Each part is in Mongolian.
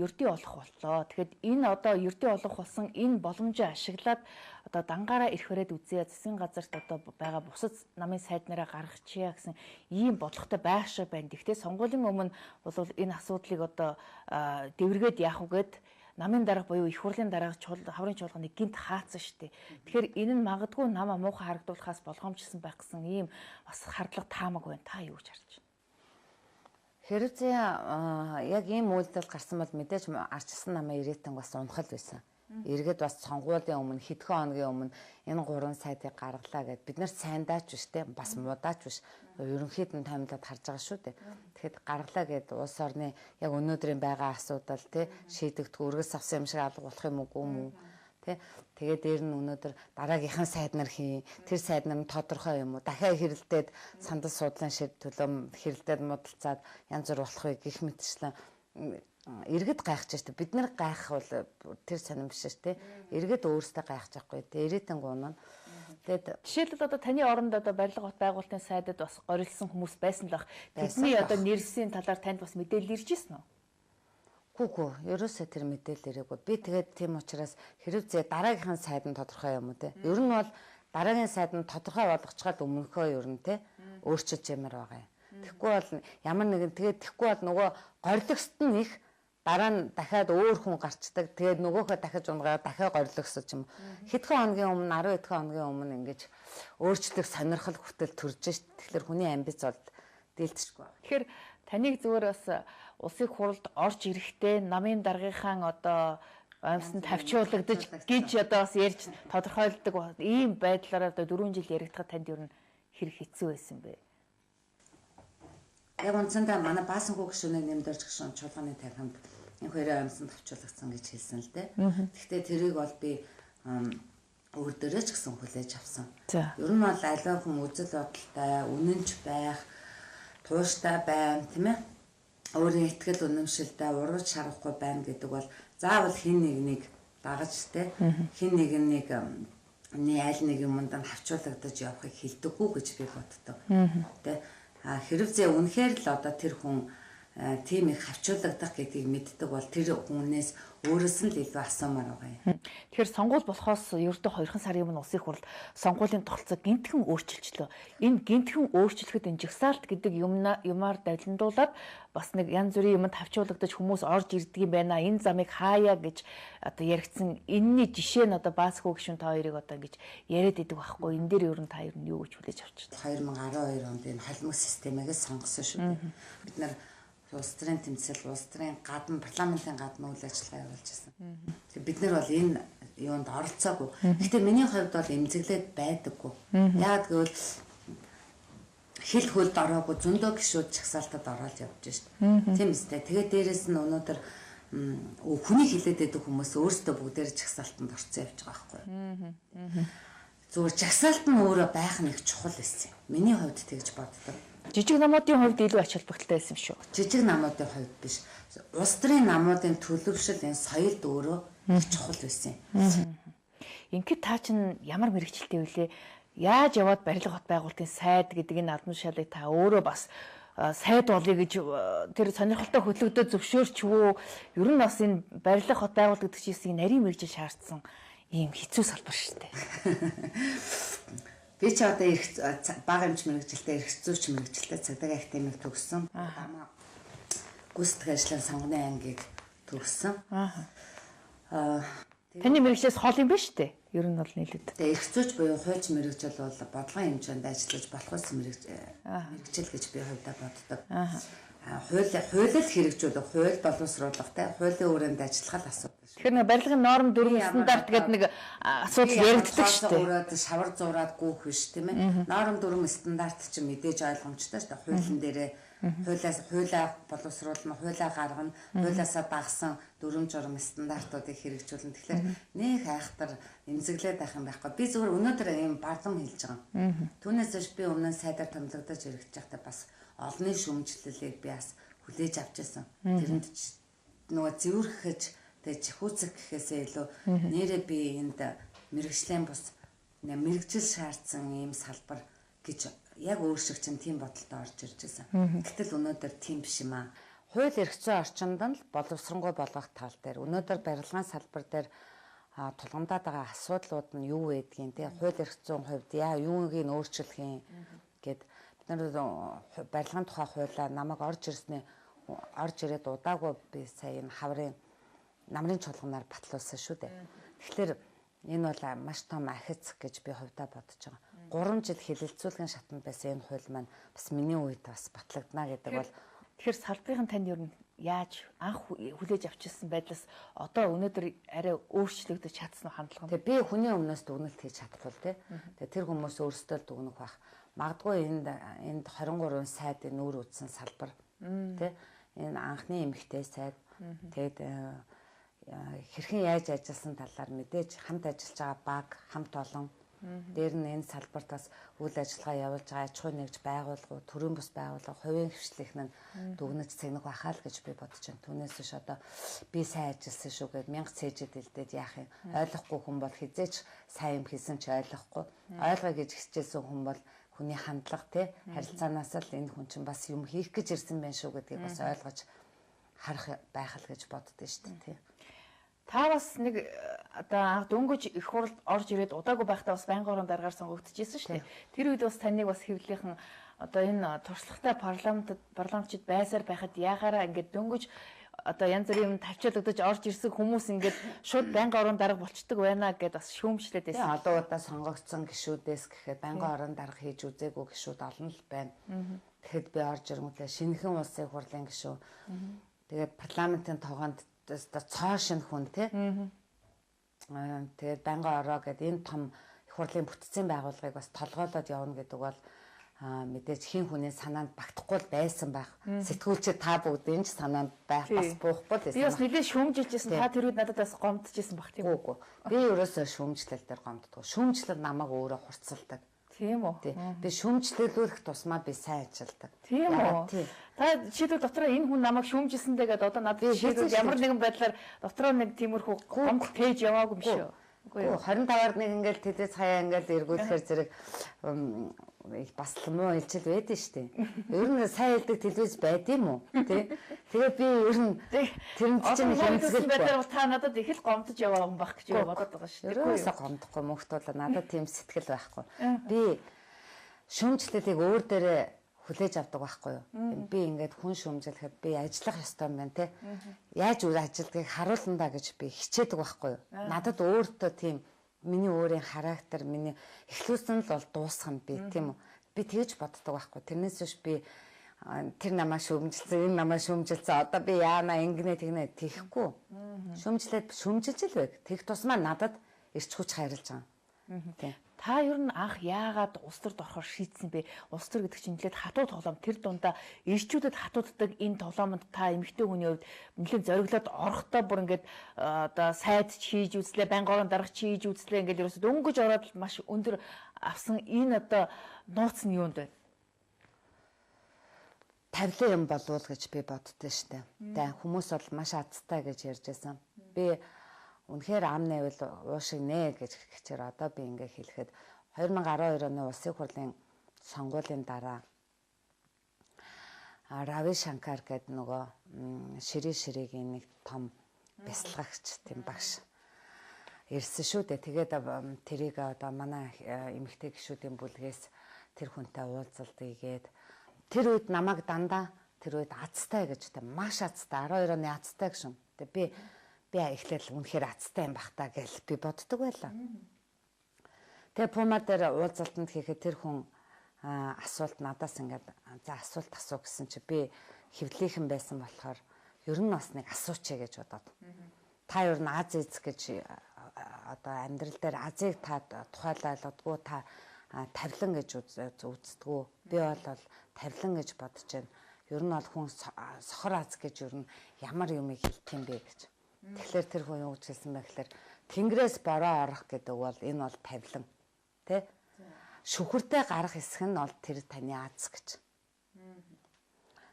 ердий олох боллоо. Тэгэхэд энэ одоо ердий олох болсон энэ боломжоо ашиглаад одоо дангаараа ирэх хүрээд үзье. Засгийн газарт одоо байгаа бусад намын сайднараа гаргачихъя гэсэн ийм бодлоготой байх шиг байна. Гэхдээ сонгуулийн өмнө бол энэ асуудлыг одоо дэвргээд яах үгээд намын дарга буюу их хурлын дарга хаврын чуулганыг гинт хаацсан шүү дээ. Тэгэхээр энэ нь магадгүй намаа муухай харагдуулахаас болгоомжлсон байх гэсэн ийм бас хардлага таамаг байна. Та юу гэж харж байна? Хэрвээ яг ийм үйлдэл гарсан бол мэдээж арчсан намаа ирээдүйн бас унахал байсан. Эргээд бас сонгуулийн өмнө хэдхэн хоногийн өмнө энэ 3 сайтыг гаргалаа гэд бид нар сайндаач биш те бас муудаач биш ерөнхийд нь томилоод харж байгаа шүү дээ. Тэгэхэд гаргалаа гэд улс орны яг өнөөдрийн байгаа асуудал те шийдэгдэх үргэлж авсан юм шиг алга болох юм уу мүү те тэгээд дээр нь өнөөдөр дараагийнхын сайд нар хийн тэр сайд нар нь тодорхой юм уу дахиад хэрэлдээд сандал суудлын шид төлөм хэрэлдээд муудалцаад янз бүр болохыг гих мэтчлэн иргэд гайхаж штэ бид нар гайх бол тэр сонирм биш штэ иргэд өөрсдөө гайхаж байхгүй те ирээдүйн гуйна. Тэгээд жишээлбэл одоо таны оронд одоо барилга бот байгуулалтын сайдад бас горилсан хүмүүс байсан л бах. Тэдний одоо нэрсийн талаар танд бас мэдээлэл ирж ирсэн үү? Гүгүү ерөөсөө тэр мэдээлэл ирээгүй. Би тэгээд тийм учраас хэрвээ дараагийнхын сайд нь тодорхой юм уу те. Ер нь бол дараагийн сайд нь тодорхой болгочиход өмнөхөө ер нь те өөрчилж ямаар байгаа юм. Тэгэхгүй бол ямар нэгэн тэгээд тэгэхгүй бол нөгөө горилгост нь их дараа нь дахиад өөр хүн гарчдаг. Тэгээд нөгөөхөө дахиж унгаа дахиад горилгосож юм. Хэдхэн хоногийн өмнө 10 хэдхэн хоногийн өмнө ингэж өөрчлөлт сонирхол хүртэл төрж шít. Тэгэхээр хүний амбиц бол дийлдэшгүй байна. Тэгэхээр таныг зүгээр бас улсын хурлд орж ирэхдээ намын даргийнхаа одоо амьсанд тавьчуулагдаж гэж одоо бас ярьж тодорхойлдог ийм байдлаараа одоо 4 жил яригдахад танд ер нь хэрэг хэцүү байсан бэ? Яг үндсэндээ манай баасан хүү гишүүнийг нэмдэрч гишүүн чуулганы тархинд энэ хоёрын амьсанд тавьчуулагдсан гэж хэлсэн л дээ. Гэхдээ тэрийг бол би өөр дөрөөч гэсэн хүлээж авсан. Ер нь бол аливаа хүн үзэл бодолтой, үнэнч байх, тууштай байна, тийм ээ. Өөрийн ихтгэл үнэмшилтэй урагж шарахгүй байна гэдэг бол заавал хин нэг дагаж те хин нэг аль нэг юмд нь хавчуулагдаж явахыг хэлдэггүй гэж би боддог. Тэ хэрвээ үнэхээр л одоо тэр хүн тийм их хавчуулагдах гэдгийг мэддэг бол тэр хүнээс өөрөөс нь л илүү асуумаар байгаа юм. Тэгэхээр сонгуул болохоос ердөө 2 сарын өмнө улсын хурлд сонгуулийн тогтолцоо гинтхэн өөрчилчлөө. Энэ гинтхэн өөрчлөхөд энэ жагсаалт гэдэг юмар давлиндуулаад бас нэг янз бүрийн юмд хавчуулагдаж хүмүүс орж ирдэг юм байна. Энэ замыг хаая гэж одоо яригдсан. Энэний жишээ нь одоо баас хүү гишүүн та хоёрыг одоо ингэж яриад идэг байхгүй. Энэ дээр ер нь та ер нь юу гэж хүлээж авч байна? 2012 онд энэ холимог системийг сонгосон шүү дээ. Бид нар улс төрийн тэмцэл, улс төрийн гадна парламентын гадна үйл ажиллагаа явуулж байсан. Тэгэхээр бид нар бол энэ юунд оролцоогүй. Гэхдээ миний хувьд бол эмзэглээд байдаггүй. Яг гэвэл хил хөлд ороогүй зөндөө гişүүд чагсаалтад ороод явж шít. Тийм үстэй. Тэгээд дээрэс нь өнөөдөр хүний хилээд байдаг хүмүүс өөрсдөө бүгдээр чагсаалтанд орцсон явж байгаа байхгүй. Зүгээр чагсаалт нь өөрөө байх нь их чухал байсан. Миний хувьд тэгж боддог. Жижиг намуудын хувьд илүү ач холбогдолтой байсан юм шүү. Жижиг намуудын хувьд биш. Улс төрийн намуудын төлөвшил энэ соёлд өөрөө чухал байсан юм. Ингээд та чинь ямар мэрэгчлээ вүлээ? Яаж яваад барилга бот байгуулалтын сайд гэдэг энэ албан тушаалыг та өөрөө бас сайд болъё гэж тэр сонирхолтой хөтлөгдөд зөвшөөрч үү? Ер нь бас энэ барилга бот байгуулалт гэдэг чинь нарийн мэрэгжил шаардсан ийм хэцүү салбар шүү дээ. Би ч одоо бага хэмжээ мэрэгжилтэй эрхцүүч мэрэгжилтэй цагдаагийн академик төгссөн. Гүйцэтгэх ажлын сонгоны ангийг төгссөн. Таны мэрэгчлээс хол юм ба штэ. Ер нь бол нийлээд. Тэгээ эрхцүүч буюу хууч мэрэгжил бол бодлогын хэмжээнд ажиллаж болох байсан мэрэгжил гэж би хувьдаа боддог. Хуулийг хэрэгжүүлэх, хууль боловсруулахтай, хуулийн өрөөнд ажиллах асуудал. Тэгэхээр барилгын норм дүрм стандарт гэдэг нэг асуудал яригддаг шүү дээ. Өөрөө шавар зураад гүйх биш тийм ээ. Норм дүрм стандарт чинь мэдээж ойлгомжтой шүү дээ. Хуулийн дээрээ хуулиа боловсруулна, хуулиа гаргана, хуулиасаа дагсан дүрм журм стандартуудыг хэрэгжүүлнэ. Тэгэхээр нэг айхтар эмзэглээд байх юм байхгүй. Би зөвхөн өнөөдөр ийм бардам хэлж байгаа. Түүнээс биш би өмнө сайдаар томилогдож ирэх байхдаа бас олонний шүүмжлэлийг би бас хүлээж авч байсан. Тэрэнд нөгөө зэвэрхэж тэгээ чихүүцэх гэхээсээ илүү нэрээ би энд мэрэгжлийн бус мэрэгжил шаардсан ийм салбар гэж яг өөр шиг чинь тийм бодолтой орж ирж байсан. Гэтэл өнөөдөр тийм биш юм аа. хууль эрх зүйн орчинд нь л боловсронгуй болгох тал дээр өнөөдөр барилгын салбар дээр тулгамдаад байгаа асуудлууд нь юу байдгийг тий хууль эрх зүйн хувьд юуг нь өөрчлөх юм гэд бид нар барилгын тухай хуулиа намайг орж ирээд удаагүй би сая энэ хаврын намрын чуулганаар батлуулсан шүү дээ. Тэгэхээр энэ бол маш том ахиц гэж би хувьдаа бодож байгаа. 3 жил хилэлцүүлгийн шатанд байсан энэ хууль маань бас миний үед бас батлагдана гэдэг бол тэгэхээр салбарын танд ер нь яаж анх хүлээж авчирсан байдлаас одоо өнөөдөр арай өөрчлөгдөж чадсан хандлага нь. Тэгээ би хүний өмнөөс дүгнэлт хийж чадахгүй тий. Тэгээ тэр хүмүүс өөрсдөө л дүгнэх байх. Магадгүй энд 23 сайдын нүүр үзсэн салбар тий. Энэ анхны эмэгтэй сайд тэгээд хэрхэн яаж ажилласан талаар мэдээж хамт ажиллаж байгаа баг хамт олон дээр нь энэ салбарт бас үйл ажиллагаа явуулж байгаа аж ахуй нэгж байгууллагууд төрийн бус байгууллага хувийн хвшлийнх нь дүгнэж цэгнэх байхаа л гэж би бодож байна. Түүнээс биш одоо би сайн ажилласан шүү гэд 1000 цээжэд илдээд яах юм. Ойлгохгүй хүн бол хизээч сайн юм хийсэн ч ойлгохгүй. Ойлгоё гэж хичээсэн хүн бол хүний хандлага тий харилцаанаас л энэ хүн чинь бас юм хийх гэж ирсэн байх шүү гэдгийг бас ойлгож харах байх л гэж боддөө шүү дээ тий. Та бас нэг одоо анх дөнгөж их хурд орж ирээд удаагүй байхдаа бас байнгын орон дараагаар сонгогдчихсэн шүү дээ. Тэр үед бас таныг бас хэвлийнхэн одоо энэ туршлагатай парламентчид байсаар байхад яагаараа ингээд дөнгөж одоо янз бүрийн юм тавьчаалагдаж орж ирсэн хүмүүс ингээд шууд байнгын орон дарга болчдөг байна гэдээ бас шүүмжлээд байсан. Одоо удаа сонгогдсон гишүүдээс гэхэд байнгын орон дарга хийж үзээгүй гишүүд олон л байна. Тэгэхэд би орж ирэнгүүтээ шинэхэн улсын их хурлын гишүү. Тэгээд парламентын тогоонд цоо шинэ хүн тий. Тэгээд байнгын ороо гэдэг энэ том их хурлын бүтцийн байгууллагыг бас толгойлоод явна гэдэг бол мэдээж хин хүний санаанд багтахгүй байсан байх. Сэтгүүлчид та бүгдийн ч санаанд байх бас буухгүй л байсан. Би бас нэлээд шүүмжилжсэн. Та тэр үед надад бас гомдчихсэн баг тийм үү? Би ерөөсөө шүүмжлэл дээр гомддгоо. Шүүмжлэл намайг өөрөө хурцлдаг. Тийм үү? Би шүүмжлэлүүлэх тусмаа би сайн ажилдаг. Тийм үү? Та жишээлбэл дотроо энэ хүн намайг шүүмжилсэн тэгээд одоо надад жишээлбэл ямар нэгэн байдлаар дотроо нэг тиймэрхүү гомдол пэйж яваагүй юм шүү. 25-аар нэг ингээл телевиз хаяа ингээл эргүүлэхээр зэрэг бас муу илчил байдэн штэ. Ер нь сайн хэлдэг телевиз байд юм уу? Тэ. Тэгээ би ер нь тэр чинь хэмцэл байдлаар та надад их л гомдож яваа юм байх гэж бодоод байгаа шүү. Ерөөсө гомдохгүй мөхт бол надад тийм сэтгэл байхгүй. Би шүүмжлэлийг өөр дээрээ хүлээж авдаг байхгүй юу? Би ингээд хүн шүүмжлэхэд би ажиллах ёстой юм байна те. Яаж үр ажилдгийг харуулна гэж би хичээдэг байхгүй юу? Надад өөртөө тийм миний өөрийн характер, миний эхлүүлсэн л бол дуусах юм би тийм үү? Би тэгж боддог байхгүй. Тэрнээс биш би тэр намаа шүүмжилсэн, энэ намаа шүүмжилсэн. Одоо би яана ингэнэ тэгнэ тийхгүй. Шүүмжлээд шүүмжилж л байг. Тэг тусмаа надад ирч хүч хайрлаж байгаа. Тийм. Та ер нь анх яагаад улс төрд орохоор шийдсэн бэ? Улс төр гэдэг чинь нэлээд хатуу тоглоом. Тэр дундаа ирчүүдэд хатууддаг энэ тоглоомонд та эмэгтэй хүний хувьд нэлээд зориглоод орохдоо бүр ингээд одоо сайд хийж үзлээ, байнгын орон дарга хийж үзлээ ингээд ерөөсөд дөнгөж ороод маш өндөр авсан энэ одоо нууц нь юунд вэ? Тавилан юм болов гэж би боддоо штэ. Тэгээ хүмүүс бол маш азтай гэж ярьж байсан. Би үнэхээр ам найвал уушиг нэ гэж хичээр одоо би ингээ хэлэхэд 2012 оны улсын хурлын сонгуулийн дараа Рави Шанкар гэдэг нөгөө ширигийн нэг том бясалгагч тийм багш ирсэн шүү дээ. Тэгээд тэрийг одоо манай эмэгтэй гишүүдийн бүлгээс тэр хүнтэй уулзалт ийгээд тэр үед намайг дандаа тэр үед азтай гэж тэ маш азтай 12 оны азтай гэсэн. Тэгээд би эхлээл үнэхээр азтай юм бах та гэж би боддог байлаа. Тэгээ Пума дээр уулзалтанд хийхэд тэр хүн асуулт надаас ингээд за асуулт асуу гэсэн чи би хэвлийнхэн байсан болохоор ер нь бас нэг асууч гэж бодоод. Та ер нь Аз эзэг гэж одоо амьдрал дээр Азийг та тухайлайлдаггүй та тавилан гэж үздэггүй. Би бол тавилан гэж бодож байна. Ер нь бол хүн сохор аз гэж ер нь ямар юм хэлэх юм бэ гэж. Тэгэхээр тэр хүн юу гэж хэлсэн бэ гэхээр Тэнгэрээс бороо орох гэдэг бол энэ бол тавилан тий шүхэртэй гарах хэсэг нь бол тэр таны аз гэж.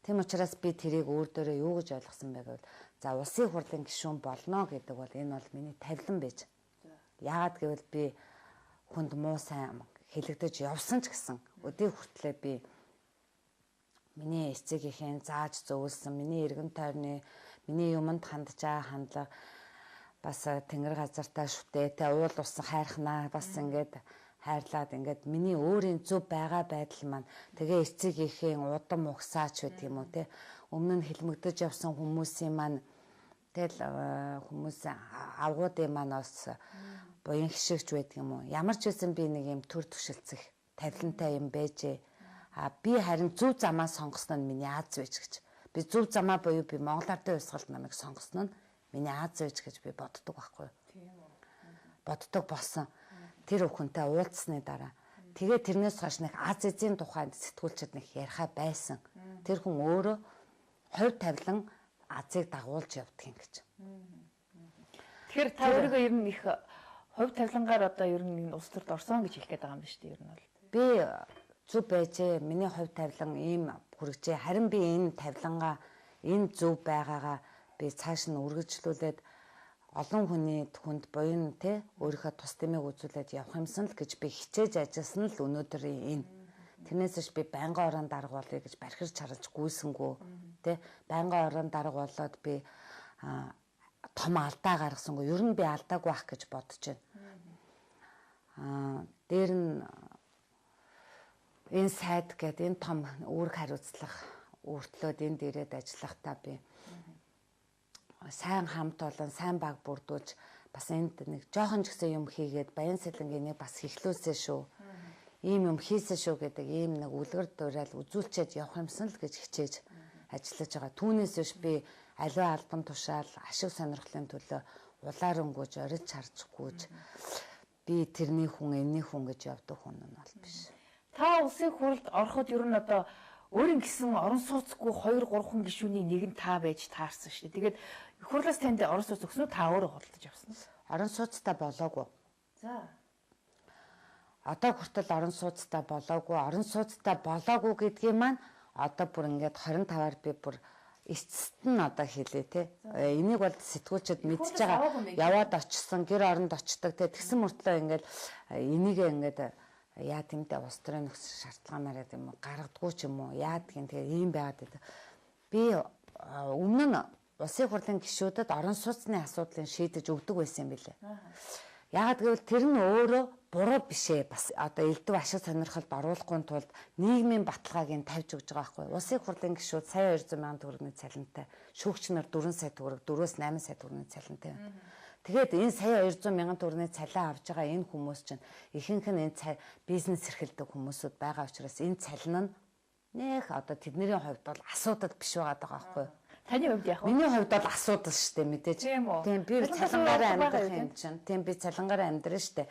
Тийм учраас би тэрийг өөр дөрөө юу гэж ойлгосон бэ гэвэл за улсын хурлын гишүүн болно гэдэг бол энэ бол миний тавилан байж. Яагаад гэвэл би хүнд муу сайн хэлэгдэж явсан ч гэсэн өдөө хүртлээр би миний эцэгийнхээ зааж зөвлөсөн, миний эргэн тойрны, миний юмд хандж байгаа хандлага бас тэнгэр газартаа шүтээтэй уул усан хайрхнаа бас ингээд хайрлаад ингээд миний өөрийн зөв байгаа байдал маань тэгээ эцэгийнхээ удам угсаач байдаг юм уу те өмнө нь хилмигдэж явсан хүмүүсийн маань тэгэл хүмүүс авгуудын маань бас буян хишигч байдаг юм уу ямар ч байсан би нэг юм төр төвшөлцөх тавилантай юм байжээ би харин зөв замаа сонгосон нь миний Аз байж гэж би зөв замаа буюу би Монгол Ардын Хувьсгалд намайг сонгосон нь миний Аз байж гэж би боддог байхгүй юу тийм үү боддог болсон тэр бүхэнтэй уулзсны дараа тэгээ тэрнээс хойш нэг Аз эзийн тухайд сэтгүүлчид нэг яриха байсан тэр хүн өөрөө хувь тавилан Азыг дагуулж явдаг юм гэж тэгэхээр та өөрийгөө ер нь их хувь тавилангаар одоо ер нь улс төрд орсон гэж хэлэх гээд байгаа юм биш үү ер нь бол би зөв байжээ миний хувь тавилан ийм хүрэгжээ харин би энэ тавилангаа энэ зөв байгаагаа би цааш нь үргэлжлүүлээд олон хүний хүнд буян те өөрийнхөө тус тэмээг үзүүлээд явах юмсан л гэж би хичээж ажилласан л өнөөдрийн энэ тэрнээсш би байнгын орон дарга болъё гэж бархирч харалж гүйсэнгүү те байнгын орон дарга болоод би том алдаа гаргасангүй ер нь би алдаагүй байх гэж бодож байна дээр нь энэ сайд гэдэг энэ том үүрэг хариуцлага өөртлөөд энд ирээд ажиллахдаа би сайн хамт олон сайн баг бүрдүүлж бас энд нэг жоохон ч гэсэн юм хийгээд баян сэлэнгийн нэг бас хихлүүлсэн шүү. Ийм юм хийсэн шүү гэдэг ийм нэг үлгэр дуурайл үзүүлчихэд явах юмсан л гэж хичээж ажиллаж байгаа. Түүнээс биш би аливаа албан тушаал ашиг сонирхлын төлөө улаар өнгөж ориж харжгүйж би тэрний хүн энэний хүн гэж явдаг хүн нь бол биш. Та улсын хурлд ороход ер нь одоо өөрийн гэсэн орон сууцгүй 2 3 хүн гишүүний нэг нь та байж таарсан шүү дээ. Тэгээд хурлаас танд орон сууц өгснөө та өөрөө худалдаж авсан. Орон сууцтай болоогүй. За. Одоо хүртэл орон сууцтай болоогүй. Орон сууцтай болоогүй гэдгийг маань одоо бүр ингээд 25-аар би бүр эцэст нь одоо хэлээ те. Энийг бол сэтгүүлчид мэдчихэж байгаа. Яваад очсон, гэр оронд очдог те. Тэгсэн мөртлөө ингээд энийгээ ингээд яа тэмдээ улс төрийн нөхцөл шаардлагаараа юм уу гаргадгүй ч юм уу яадгийн тэгээ ийм байгаад байдаг. Би өмнө нь улсын хурлын гишүүдэд орон сууцны асуудлыг шийдэж өгдөг байсан юм билээ. Яагаад гэвэл тэр нь өөрөө буруу биш ээ бас одоо элдв ашиг сонирхолд оруулахгүй тулд нийгмийн баталгааг нь тавьж өгж байгаа байхгүй. Улсын хурлын гишүүд сая 200 сая төгрөгийн цалинтай, шүүгч нар 4 сая төгрөг, 4-8 сая төгрөгийн цалинтай байна. Тэгээд энэ сая 200 сая төгрөгийн цалин авж байгаа энэ хүмүүс чинь ихэнх нь энэ бизнес эрхэлдэг хүмүүсүүд байгаа учраас энэ цалин нь нэх одоо тэдний хувьд бол асуудал биш байгаа байхгүй. Таны хувьд яах вэ? Миний хувьд бол асуудал шүү дээ мэдээж. Тийм би цалингаараа амьдрах юм чинь. Тийм би цалингаараа амьдрах шүү дээ.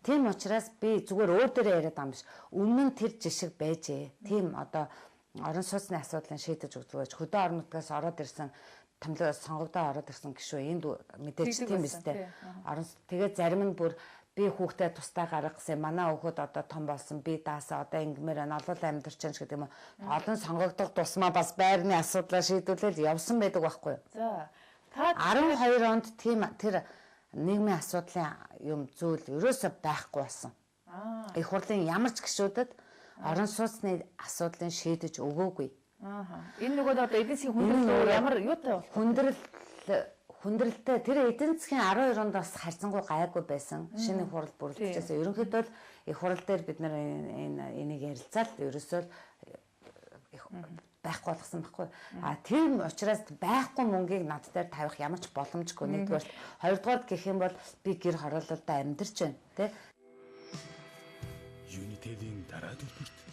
Тийм учраас би зүгээр өөр дээрээ яриад байгаа юм биш. Өмнө нь тэр жишг байжээ. Тийм одоо орон сууцны асуудлыг шийдэж өгдөг байж хөдөө орон нутгаас ороод ирсэн томлоо сонгогдоо ороод ирсэн гişүү энд мэдээж тийм биз дээ. Орон тэгээд зарим нь бүр би хүүхдээ тустай гаргасан манай хүүхэд одоо том болсон би даасаа одоо ингэмээр олол амьдарч чанч гэдэг юм олон сонгогдох тусмаа бас байрны асуудлаа шийдүүлэл явсан байдаг байхгүй юу. За та 12 онд тийм тэр нийгмийн асуудлын юм зүйл ерөөсөө байхгүй болсон. Их хурлын ямар ч гишүүдэд орон сууцны асуудлыг шийдэж өгөөгүй. Энэ нөгөө одоо эдийн засгийн хүндрэл ямар юутай бол хүндрэлтэй тэр эдийн засгийн 12 онд бас харьцангуй гайгүй байсан. Шинэ хурал бүрдчихсэн. Ерөнхийдөө их хурал дээр бид нар энийг ярилцаад ерөөсөө байхгүй болгосон байхгүй. Тийм учраас байхгүй мөнгийг над дээр тавих ямар ч боломжгүй. Нэгдүгээр, хоёрдугаар гэх юм бол би гэр хороололтой амьдарч байна, тэ. Юнитэлийн дараа дүрт